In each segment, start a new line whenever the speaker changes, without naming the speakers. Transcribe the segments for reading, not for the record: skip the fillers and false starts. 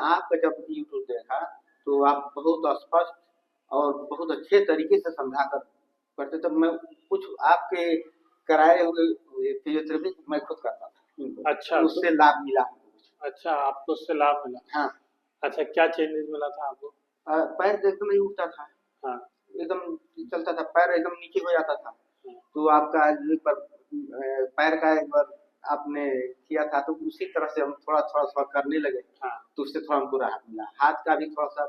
आपका जब यूट्यूब देखा तो आप बहुत स्पष्ट और बहुत अच्छे तरीके से समझा कर करते, तब मैं कुछ आपके कराए हुए फिजियोथेरेपी मैं खुद करता था इनको,
अच्छा
तो
तो
उससे लाभ मिला हमको।
अच्छा, आपको उससे लाभ मिला।
हाँ।
अच्छा, क्या चेंजेस मिला था आपको?
पैर तो एकदम नहीं उठता था,
हाँ।
एकदम चलता था, पैर एकदम नीचे हो जाता था।
हाँ।
तो आपका एक बार पैर का एक बार आपने किया था तो उसी तरह से हम थोड़ा-थोड़ा करने लगे,
हाँ।
तो उससे थोड़ा हमको राहत मिला। हाथ का भी थोड़ा-सा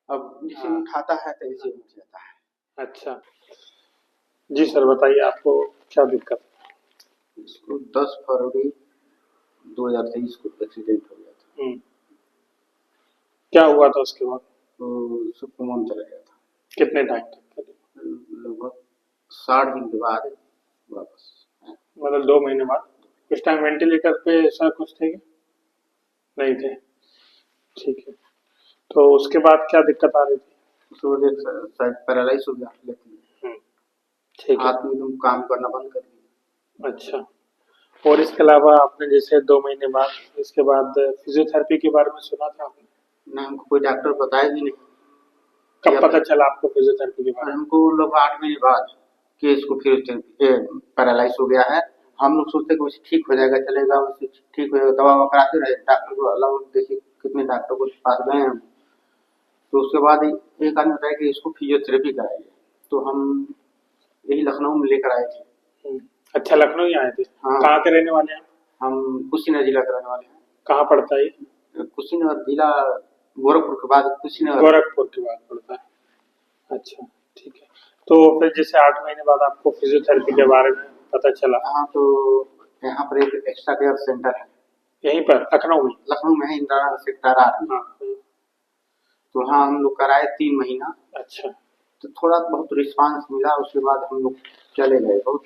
अब जैसे
हाँ।
उठाता है तो ऐसे उठ जाता है।
अच्छा, जी सर बताइए आपको क्या दिक्कत?
इसको 10 फरवरी 2023 को एक्सीडेंट हो गया था।
क्या हुआ था उसके बाद?
तो सुपरमोन चला गया था।
कितने टाइम तक?
लगभग 60 दिन के बाद वापस आया।
मतलब 2 महीने बाद? उस टाइम वेंटिलेटर पे सर कुछ थे क्या? नहीं थे। ठीक है, तो उसके बाद क्या दिक्कत आ रही थी?
उसको देख शायद पैरालाइज हो गया, लेकिन
हम्म, ठीक है।
हाथ में एकदम काम करना बंद कर दिया।
अच्छा, और इसके अलावा आपने जैसे 2 महीने बाद इसके बाद फिजियोथेरेपी के बारे में सुना था आपने?
ना हमको कोई डॉक्टर बताया भी नहीं।
कब
या
पता चला आपको फिजियोथेरेपी के बारे में?
हमको लोग 8 महीने बाद कि इसको फिर पैरालाइज हो गया है। हम लोग सोचते कि वैसे ठीक हो जाएगा, चलेगा, वैसे ठीक हो जाएगा, दवा ववा कराते रहे, डॉक्टर को अलग देखिए कितने डॉक्टर के पास गए हम। तो उसके बाद एक आदमी बताया कि इसको फिजियोथेरेपी कराइए, तो हम यही लखनऊ में लेकर आए थे।
हम्म, अच्छा, लखनऊ ही आए थे।
हाँ।
कहाँ के रहने वाले हैं?
हम कुशीनगर जिला के रहने वाले हैं।
कहाँ पड़ता है ये?
कुशीनगर जिला गोरखपुर के बाद कुशीनगर।
गोरखपुर के बाद पड़ता है। अच्छा, ठीक है। तो फिर जैसे 8 महीने बाद आपको फिजियोथेरेपी के बारे में पता चला,
हाँ, तो यहाँ पर एक एक्स्ट्रा केयर सेंटर है,
यहीं पर लखनऊ में?
लखनऊ में है, इंदिरा नगर सेक्टर 8 में।
हाँ।
तो वहाँ हम लोग कराए 3 महीना।
अच्छा।
तो थोड़ा बहुत रिस्पांस मिला, उसके बाद हम लोग चले गए। बहुत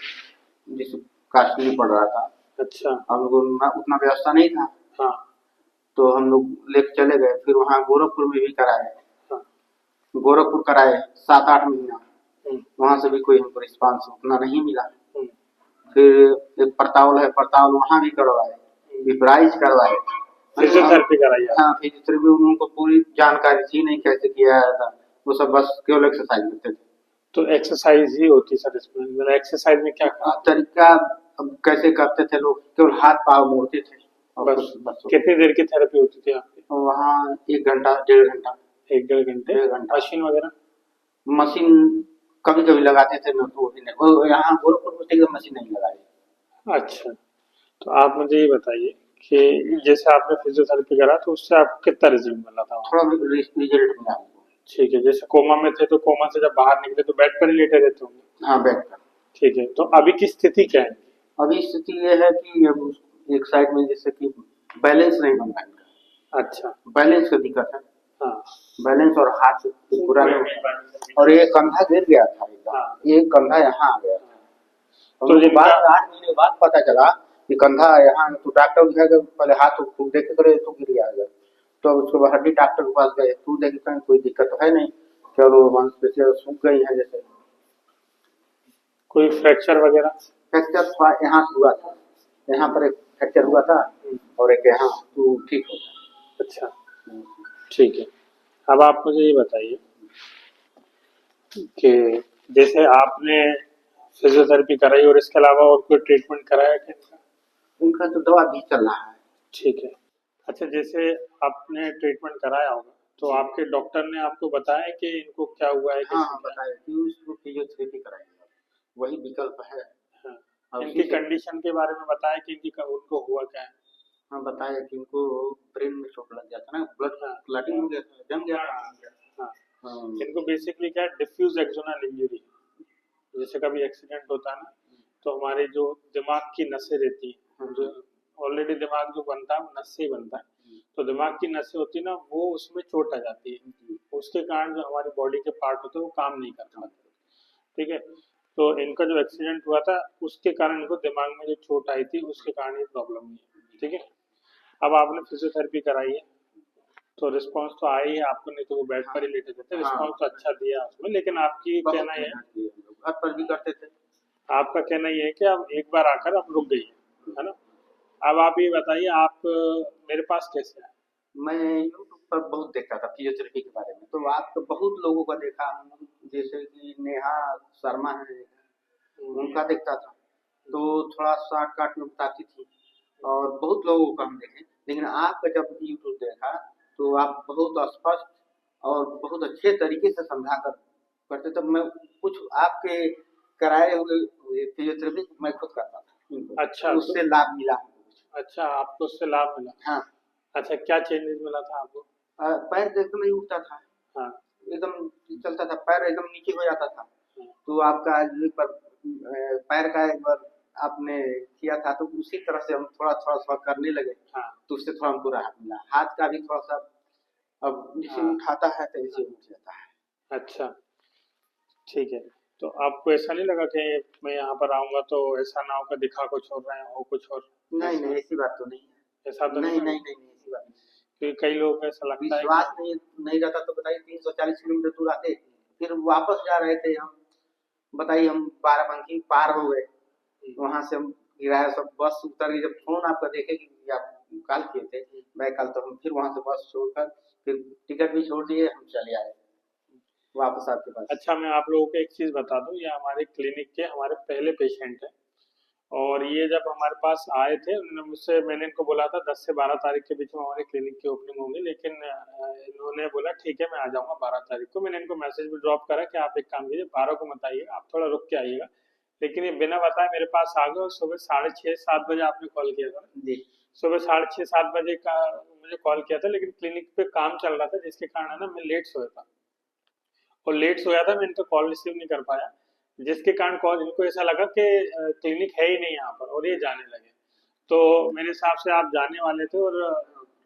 जैसे कॉस्टली पड़ रहा था,
अच्छा।
हम लोग उतना व्यवस्था नहीं था,
हाँ।
तो हम लोग लेके चले गए। फिर वहाँ गोरखपुर में भी कराए,
हाँ।
गोरखपुर कराए 7-8 महीना,
हम्म।
वहाँ से भी कोई हमको रिस्पांस उतना नहीं मिला।
हम्म।
फिर एक परतावल है, परतावल वहाँ भी करवाए, विपराइज करवाए।
फिजियोथेरेपी कराई
हाँ,
आपने?
फिजियोथेरेपी उनको पूरी जानकारी थी नहीं कैसे किया जाता, वो सब बस केवल एक्सरसाइज करते थे।
तो एक्सरसाइज ही होती सर इसमें? मतलब एक्सरसाइज में क्या
हाँ,
खास?
तरीका अब कैसे करते थे लोग, केवल हाथ पाँव मोड़ते थे और
बस?
कुछ बस।
कितनी देर की थेरेपी होती थी आपकी?
वहाँ 1 घंटा 1.5 घंटा।
1 डेढ़ घंटे?
1.5 घंटा।
मशीन वगैरह?
मशीन कभी कभी लगाते थे, न तो नहीं, वो यहाँ गोरखपुर में एकदम मशीन नहीं लगाई।
अच्छा, तो आप मुझे ये बताइए कि जैसे आपने फिजियोथेरेपी करा तो उससे आपको कितना रिजल्ट मिला था वहाँ?
थोड़ा रिजल्ट मिला हमको।
ठीक है, जैसे कोमा में थे तो कोमा से जब बाहर निकले तो बेड पर ही लेटे रहते होंगे?
हाँ, बैठ कर।
ठीक है, तो अभी की स्थिति क्या है?
अभी स्थिति ये है कि अब एक साइड में जैसे कि बैलेंस नहीं बन रहा है,
अच्छा।
बैलेंस का दिक्कत है।
हाँ।
बैलेंस और हाथ पूरा नहीं, और ये कंधा गिर गया था एकदम,
हाँ।
ये कंधा यहाँ आ गया था।
तो
तो
जिनका
बाद 8 महीने बाद पता चला कि कंधा यहाँ, तो डॉक्टर दिखाया, पहले हाथ देखे करे तो गिर गया। तो उसके बाद हड्डी डॉक्टर के पास गए, तू देखे कहीं कोई दिक्कत तो है नहीं, चलो मांसपेशियां सूख गई है जैसे।
कोई फ्रैक्चर वगैरह?
फ्रैक्चर थोड़ा यहाँ से हुआ था, यहाँ पर एक फ्रैक्चर हुआ था, और एक यहाँ, तो ठीक हो गया।
अच्छा, ठीक है। अब आप मुझे ये बताइए कि जैसे आपने फिजियोथेरेपी कराई और इसके अलावा और कोई ट्रीटमेंट कराया क्या इनका?
उनका तो दवा भी चल रहा है।
ठीक है। अच्छा, जैसे आपने ट्रीटमेंट कराया होगा तो आपके डॉक्टर ने आपको बताया कि इनको क्या हुआ है,
हाँ
कैसे
हाँ,
क्या है?
बताया कि उसको फिजियोथेरेपी कराएंगे, वही विकल्प है।
हाँ।
और
इनकी
उसी से
कंडीशन के बारे में बताया कि उनको हुआ क्या है?
हाँ, बताया कि इनको ब्रेन में चोट लग गया था ना, ब्लड
हाँ।
क्लॉटिंग हो गया था, जम गया था।
हाँ।
हाँ।
इनको बेसिकली क्या है, डिफ्यूज एक्सोनल इंजरी। जैसे कभी एक्सीडेंट होता है ना, तो हमारे जो दिमाग की नसें रहती हैं, जो ऑलरेडी दिमाग जो बनता है वो नस से ही बनता है, तो दिमाग की नसें होती है ना, वो उसमें चोट आ जाती है, उसके कारण जो हमारी बॉडी के पार्ट होते हैं वो काम नहीं कर पाते। ठीक है, तो इनका जो एक्सीडेंट हुआ था उसके कारण इनको दिमाग में जो चोट आई थी उसके कारण ये प्रॉब्लम हुई है। ठीक है, अब आपने फिजियोथेरेपी कराई है तो रिस्पांस तो आया ही है आपको, नहीं तो वो बेड पर ही लेटे थे, रिस्पांस तो अच्छा दिया उसमें, लेकिन आपकी कहना ये है,
घर पर भी करते थे।
आपका कहना ये है कि आप एक बार आकर आप रुक गई है ना? अब आप ये बताइए, आप मेरे पास कैसे आए?
मैं यूट्यूब पर बहुत देखता था फिजियोथेरेपी के बारे में, तो आप तो बहुत लोगों का देखा हूँ, जैसे कि नेहा शर्मा है, उनका देखता था, तो थोड़ा शॉर्टकट में बताती थी, और बहुत लोगों का हम देखे, लेकिन आपका जब यूट्यूब देखा तो आप बहुत स्पष्ट और बहुत अच्छे तरीके से समझा कर करते, तब मैं कुछ आपके कराए हुए फिजियोथेरेपी मैं खुद करता था,
अच्छा
तो
तो
उससे लाभ मिला।
अच्छा, आपको उससे लाभ मिला।
हाँ।
अच्छा, क्या चेंजेस मिला था आपको?
पैर तो एकदम नहीं उठता था,
हाँ।
एकदम चलता था, पैर एकदम नीचे हो जाता था,
हाँ।
तो आपका एक बार पैर का एक बार आपने किया था, तो उसी तरह से हम थोड़ा थोड़ा थोड़ा करने लगे,
हाँ।
तो उससे थोड़ा हमको राहत मिला, हाथ का भी थोड़ा सा अब जैसे
हाँ।
उठाता है तो ऐसे उठ जाता है।
अच्छा, ठीक है। तो आपको ऐसा नहीं लगा कि मैं यहाँ पर आऊँगा तो ऐसा ना हो कि दिखा कुछ और रहे हैं, हो कुछ और?
नहीं
ऐसा
नहीं, ऐसी बात तो नहीं है।
ऐसा तो नहीं
नहीं
ना?
नहीं नहीं नहीं, ऐसी बात नहीं।
क्योंकि कई लोगों को ऐसा लगता है कि
विश्वास नहीं नहीं रहता तो बताइए, 340 किलोमीटर दूर आते, फिर वापस जा रहे थे हम, बताइए हम बाराबंकी पार हो गए, वहां से हम गिराया सब, बस उतर गई, जब फोन आपका देखे कि आप कॉल किए थे, मैं कल, तो हम फिर वहां से बस छोड़कर फिर टिकट भी छोड़ दिए, हम चले आए वापस आपके पास।
अच्छा, मैं आप लोगों को एक चीज़ बता दूँ, ये हमारे क्लिनिक के हमारे पहले पेशेंट हैं। और ये जब हमारे पास आए थे, उन्होंने मुझसे, मैंने इनको बोला था 10 से 12 तारीख के बीच में हमारे क्लिनिक की ओपनिंग होगी, लेकिन इन्होंने बोला ठीक है मैं आ जाऊंगा 12 तारीख को। मैंने इनको मैसेज भी ड्रॉप करा कि आप एक काम कीजिए, 12 को मत आइएगा, आप थोड़ा रुक के आइएगा। लेकिन ये बिना बताए मेरे पास आ गए, और सुबह 6:30-7 बजे आपने कॉल किया था ना?
जी।
सुबह 6:30-7 बजे का मुझे कॉल किया था, लेकिन क्लिनिक पे काम चल रहा था, जिसके कारण है ना मैं लेट सोया था, और लेट सोया था, मैं इनका कॉल रिसीव नहीं कर पाया, जिसके कारण कॉल इनको ऐसा लगा कि क्लिनिक है ही नहीं यहाँ पर, और ये जाने लगे। तो मेरे हिसाब से आप जाने वाले थे, और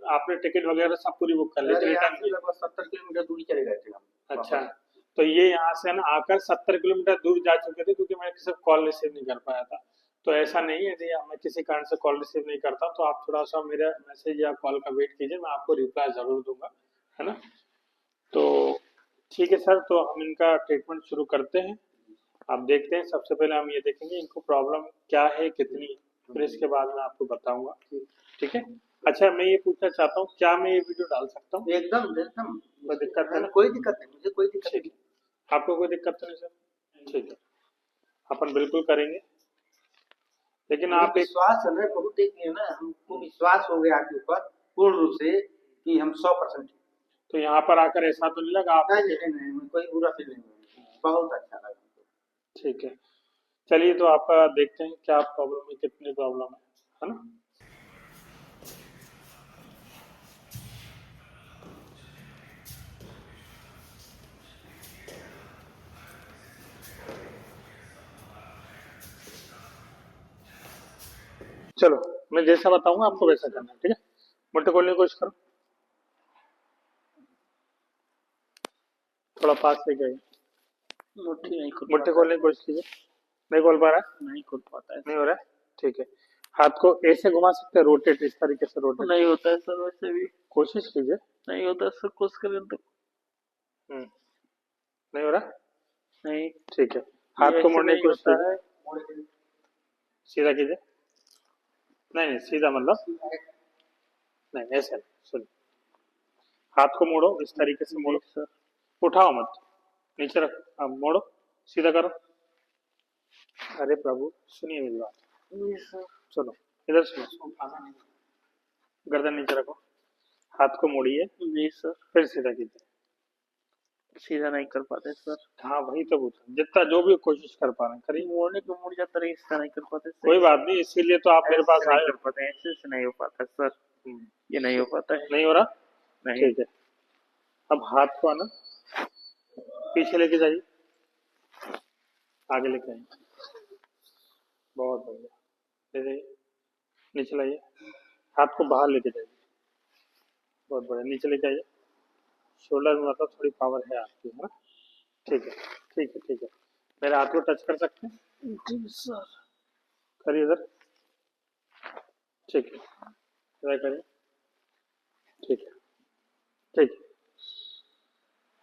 आपने टिकट वगैरह सब पूरी बुक कर ली थी
अरे यहाँ
रिटर्न
से
की?
लगभग 70 किलोमीटर दूरी चले गए थे हम
अच्छा,
वापस।
तो ये यहाँ से ना आकर 70 किलोमीटर दूर जा चुके थे, क्योंकि मैं किसी कॉल रिसीव नहीं कर पाया था। तो ऐसा नहीं है, यदि मैं किसी कारण से कॉल रिसीव नहीं करता तो आप थोड़ा सा मेरा मैसेज या कॉल का वेट कीजिए, मैं आपको रिप्लाई जरूर दूंगा, है ना? तो ठीक है सर, तो हम इनका ट्रीटमेंट शुरू करते हैं। आप देखते हैं, सबसे पहले हम ये देखेंगे इनको प्रॉब्लम क्या है, कितनी है, फिर इसके बाद मैं आपको बताऊंगा। ठीक है। अच्छा, मैं ये पूछना चाहता हूँ, क्या मैं ये वीडियो डाल सकता हूँ?
एकदम एकदम,
कोई दिक्कत है ना?
कोई दिक्कत नहीं, मुझे कोई दिक्कत
ठीक
नहीं।
है, आपको कोई दिक्कत तो नहीं सर? ठीक है, अपन बिल्कुल करेंगे, लेकिन
मुझे
आप एक,
विश्वास है, मैं बहुत देख लिया ना, हमको विश्वास हो गया आपके ऊपर पूर्ण रूप से कि हम 100%।
तो यहाँ पर आकर ऐसा तो नहीं लगा आपको
नहीं
कि?
नहीं नहीं, कोई बुरा फील नहीं हुआ, बहुत अच्छा लगा।
ठीक है, चलिए, तो आपका देखते हैं क्या प्रॉब्लम है, कितनी प्रॉब्लम है ना? चलो, मैं जैसा बताऊंगा आपको वैसा करना है, ठीक है? मुट्ठी खोलने की कोशिश करो, थोड़ा पास लेके आइए,
मुट्ठी नहीं खुल
मुट्ठी
पाता
खोलने की कोशिश कीजिए। नहीं खोल पा रहा है?
नहीं खुल पाता है
नहीं
सर।
हो रहा है? ठीक है, हाथ को ऐसे घुमा सकते हैं, रोटेट, इस तरीके से रोटेट,
नहीं होता है सर, वैसे भी
कोशिश कीजिए।
नहीं होता है सर, कोशिश करें तो।
हम्म, नहीं हो रहा?
नहीं,
ठीक है,
ये
हाथ को
ऐसे
मोड़ने की
नहीं
कोशिश
होता
कीजिए,
है।
सीधा कीजिए। नहीं नहीं, सीधा मतलब, नहीं ऐसे नहीं, सुनिए, हाथ को मोड़ो, इस तरीके से
जी
मोड़ो,
सर।
उठाओ मत, नीचे रखो, अब मोड़ो, सीधा करो। अरे प्रभु, सुनिए मेरी बात,
जी सर।
सुनो, इधर सुनो, गर्दन नीचे रखो, हाथ को मोड़िए,
जी सर।
फिर सीधा कीजिए।
सीधा नहीं कर पाते सर।
हाँ, वही तो पूछा, जितना जो भी कोशिश कर पा रहे हैं करिए।
मोड़ने को मुड़ जाता है, सीधा नहीं कर पाते सही
कोई
से।
बात नहीं, इसीलिए तो आप मेरे
ऐसे
पास
से नहीं
आए
कर
हो।
पाते, ऐसे से नहीं हो पाता सर, ये नहीं हो पाता है।
नहीं हो रहा?
नहीं।
ठीक है, अब हाथ को आना, पीछे लेके जाइए, आगे लेके आइए, बहुत बढ़िया, ले जाइए, नीचे लाइए, हाथ को बाहर लेके जाइए, बहुत बढ़िया, नीचे लेके आइए, शोल्डर में मतलब थोड़ी पावर है आपकी, है ना? ठीक है, ठीक है, ठीक है, मेरे हाथ को टच कर सकते हैं?
जी सर।
करिए इधर, ठीक है, ट्राई करिए, ठीक है, ठीक है,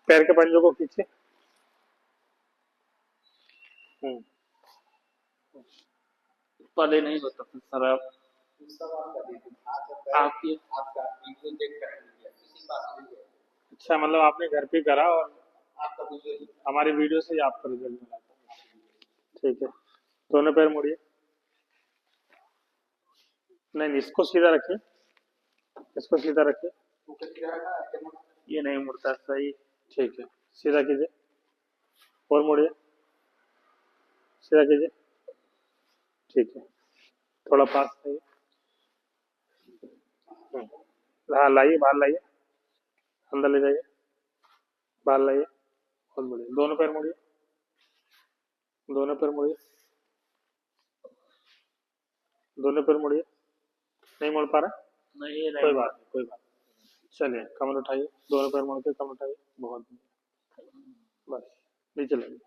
पैर के पंजों को खींचिए। हम्म,
पहले नहीं होता था सर, आप आप ये आपका वीडियो देख कर
अच्छा, मतलब आपने घर पे करा और
आपका वीडियो
हमारी वीडियो से ही आपका रिजल्ट मिला था। ठीक है, दोनों पैर मुड़िए। नहीं नहीं, इसको सीधा रखिए, इसको सीधा रखिए।
ऊपर की तरह का ऐसे मुड़ना।
ये नहीं मुड़ता सही। ठीक है, सीधा कीजिए और मुड़िए, सीधा कीजिए। ठीक है, थोड़ा पास लाइए। हाँ लाइए, बाहर लाइए, अंदर ले जाइए, बाहर लाइए। बहुत बढ़िया, दोनों पैर मुड़िए, दोनों पैर मुड़िए, दोनों पैर मुड़िए। नहीं मुड़ पा रहा?
नहीं ये
कोई
नहीं
बात नहीं, कोई बात नहीं। चलिए, कमर उठाइए, दोनों पैर मुड़ के कमर उठाइए। बहुत बढ़िया, बस नीचे लाइए।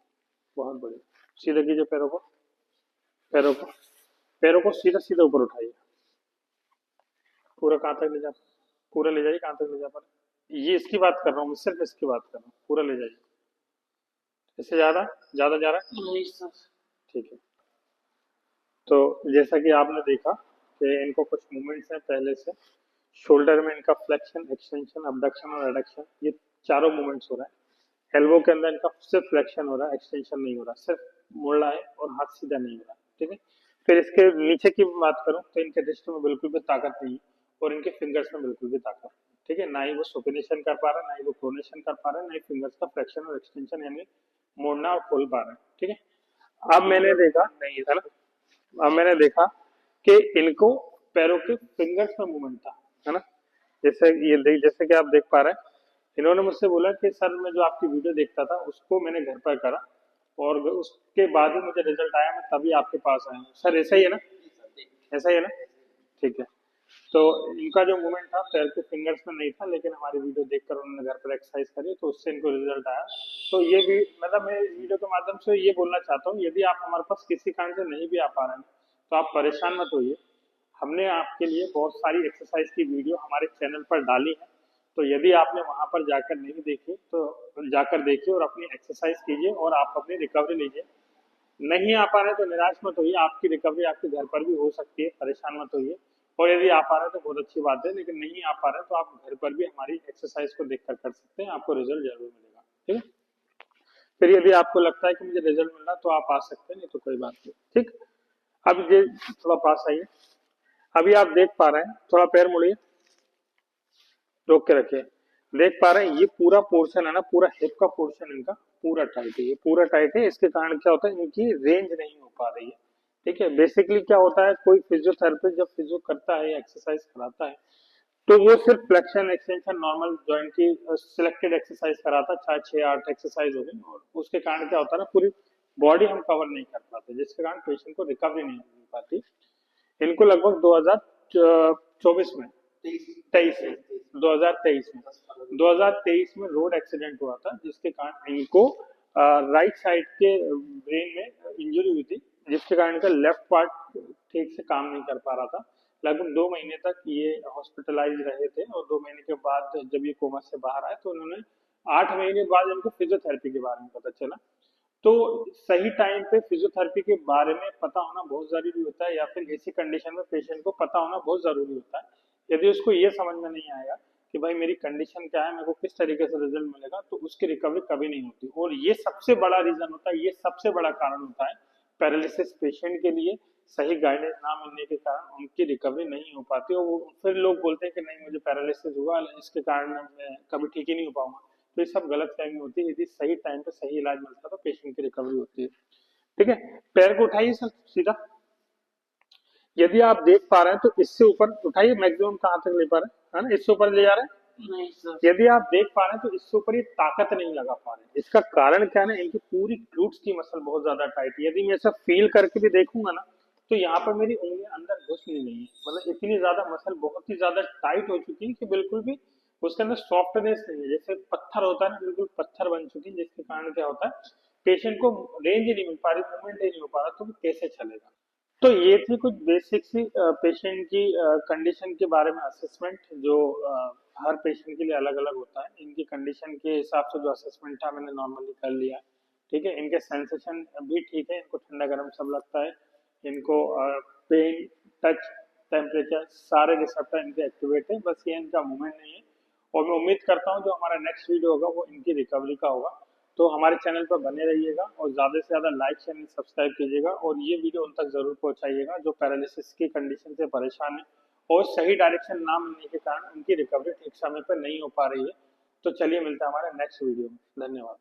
बहुत बढ़िया, सीधे कीजिए पैरों को, पैरों को, पैरों को सीधा सीधा ऊपर उठाइए। पूरा कहाँ तक ले जा, पूरा ले जाइए, कहाँ तक ले जा पा रहे? ये इसकी बात कर रहा हूँ मैं, सिर्फ इसकी बात कर रहा हूँ, पूरा ले जाइए। इससे ज्यादा ज्यादा जा रहा है?
नहीं सर।
ठीक है, तो जैसा कि आपने देखा कि इनको कुछ मूवमेंट्स हैं पहले से। शोल्डर में इनका फ्लेक्शन, एक्सटेंशन, अबडक्शन और एडक्शन, ये चारों मूवमेंट्स हो रहा है। एल्बो के अंदर इनका सिर्फ फ्लेक्शन हो रहा है, एक्सटेंशन नहीं हो रहा, सिर्फ मुड़ रहा है और हाथ सीधा नहीं हो रहा। ठीक है, फिर इसके नीचे की बात करूं तो इनके रिस्ट में बिल्कुल भी ताकत नहीं है और इनके फिंगर्स में बिल्कुल भी ताकत नहीं। ठीक है, ना ही वो सुपिनेशन कर पा रहा है, ना ही वो प्रोनेशन कर पा रहा है, ना ही फिंगर्स का फ्लेक्शन और एक्सटेंशन यानी मोड़ना और खोल पा रहे हैं। ठीक है, अब मैंने देखा नहीं है ना, अब मैंने देखा कि इनको पैरों के फिंगर्स में मूवमेंट था, है ना। जैसे ये जैसे कि आप देख पा रहे हैं, इन्होंने मुझसे बोला कि सर मैं जो आपकी वीडियो देखता था उसको मैंने घर पर करा और उसके बाद ही मुझे रिजल्ट आया, मैं तभी आपके पास आया हूँ। सर ऐसा ही है ना, ऐसा ही है ना? ठीक है, तो इनका जो मूवमेंट था पैर के फिंगर्स में नहीं था, लेकिन हमारी वीडियो देखकर उन्होंने घर पर एक्सरसाइज करी तो उससे इनको रिजल्ट आया। तो ये भी मतलब मैं इस वीडियो के माध्यम से ये बोलना चाहता हूँ, यदि आप हमारे पास किसी कारण से नहीं भी आ पा रहे हैं तो आप परेशान मत होइए। हमने आपके लिए बहुत सारी एक्सरसाइज की वीडियो हमारे चैनल पर डाली है, तो यदि आपने वहां पर जाकर नहीं देखी तो जाकर देखिए और अपनी एक्सरसाइज कीजिए और आप अपनी रिकवरी लीजिए। नहीं आ पा रहे तो निराश मत होइए, आपकी रिकवरी आपके घर पर भी हो सकती है, परेशान मत होइए। और यदि आ पा रहे हैं तो बहुत अच्छी बात है, लेकिन नहीं आ पा रहे तो आप घर पर भी हमारी एक्सरसाइज को देखकर कर सकते हैं, आपको रिजल्ट जरूर मिलेगा। ठीक है, फिर यदि आपको लगता है कि मुझे रिजल्ट मिल रहा तो आप आ सकते हैं, नहीं तो कोई बात नहीं। ठीक, अब ये थोड़ा पास आइए। अभी आप देख पा रहे हैं, थोड़ा पैर मुड़िए, रोक के रखिए। देख पा रहे हैं ये पूरा पोर्शन है ना, पूरा हिप का पोर्शन इनका पूरा टाइट है, ये पूरा टाइट है। इसके कारण क्या होता है, इनकी रेंज नहीं हो पा रही है। ठीक है, बेसिकली क्या होता है, कोई फिजियोथेरेपिस्ट जब फिजियो करता है, एक्सरसाइज कराता है, तो वो सिर्फ फ्लेक्शन, एक्सटेंशन, नॉर्मल जॉइंट की सिलेक्टेड एक्सरसाइज कराता है, 4 6 8 एक्सरसाइज हो गई, और उसके कारण क्या होता है ना, पूरी बॉडी हम कवर नहीं कर पाते, जिसके कारण पेशेंट को रिकवरी नहीं मिल पाती। इनको लगभग 2024 में, 23 में, 2023 में, 2023 में रोड एक्सीडेंट हुआ था, जिसके कारण इनको राइट साइड के ब्रेन में इंजरी हुई थी, जिसके कारण इनका लेफ्ट पार्ट ठीक से काम नहीं कर पा रहा था। लगभग 2 महीने तक ये हॉस्पिटलाइज रहे थे और 2 महीने के बाद जब ये कोमा से बाहर आए तो उन्होंने 8 महीने बाद इनको फिजियोथेरेपी के बारे में पता चला। तो सही टाइम पे फिजियोथेरेपी के बारे में पता होना बहुत जरूरी होता है, या फिर ऐसी कंडीशन में पेशेंट को पता होना बहुत जरूरी होता है। यदि उसको ये समझ में नहीं आएगा कि भाई मेरी कंडीशन क्या है, मेरे को किस तरीके से रिजल्ट मिलेगा, तो उसकी रिकवरी कभी नहीं होती। और ये सबसे बड़ा रीजन होता है, ये सबसे बड़ा कारण होता है पैरालिसिस पेशेंट के लिए सही गाइडेंस ना मिलने के कारण उनकी रिकवरी नहीं हो पाती, और वो फिर लोग बोलते हैं कि नहीं मुझे पैरालिसिस हुआ, इसके कारण मैं कभी ठीक ही नहीं हो पाऊंगा। तो ये सब गलत फहमी होती है, यदि सही टाइम पे सही इलाज मिलता है तो पेशेंट की रिकवरी होती है। ठीक है, पैर को उठाइए सर सीधा। यदि आप देख पा रहे हैं तो इससे ऊपर उठाइए, मैक्सिमम कहाँ तक ले पा रहे हैं, है ना, इससे ऊपर ले जा रहे हैं।
नहीं सर।
यदि आप देख पा रहे हैं तो इससे ऊपर ये ताकत नहीं लगा पा रहे हैं, इसका कारण क्या है ना, इनकी पूरी ग्लूट्स की मसल बहुत ज्यादा टाइट है। यदि मैं ऐसा फील करके भी देखूंगा ना तो यहाँ पर मेरी उंगलियां अंदर घुस नहीं है, मतलब इतनी ज्यादा मसल बहुत ही ज्यादा टाइट हो चुकी है कि बिल्कुल भी उसके अंदर सॉफ्टनेस नहीं है, जैसे पत्थर होता है ना, बिल्कुल पत्थर बन चुकी है, जिसके कारण क्या होता है पेशेंट को रेंज ही नहीं मिल पा रही, मूवमेंट ही नहीं हो पा रहा, तो वो कैसे चलेगा। तो ये थी कुछ बेसिक सी पेशेंट की कंडीशन के बारे में असेसमेंट, जो हर पेशेंट के लिए अलग अलग होता है। इनकी कंडीशन के हिसाब से जो असेसमेंट था मैंने नॉर्मली कर लिया। ठीक है, इनके सेंसेशन भी ठीक है, इनको ठंडा गर्म सब लगता है, इनको पेन, टच, टेम्परेचर सारे रिसेप्टर इनके एक्टिवेट है, बस ये इनका मूवमेंट नहीं है। और मैं उम्मीद करता हूँ जो हमारा नेक्स्ट वीडियो होगा वो इनकी रिकवरी का होगा। तो हमारे चैनल पर बने रहिएगा और ज़्यादा से ज़्यादा लाइक चैनल सब्सक्राइब कीजिएगा और ये वीडियो उन तक ज़रूर पहुँचाइएगा जो पैरालिसिस की कंडीशन से परेशान है और सही डायरेक्शन ना मिलने के कारण उनकी रिकवरी ठीक समय पर नहीं हो पा रही है। तो चलिए मिलता है हमारे नेक्स्ट वीडियो में। धन्यवाद।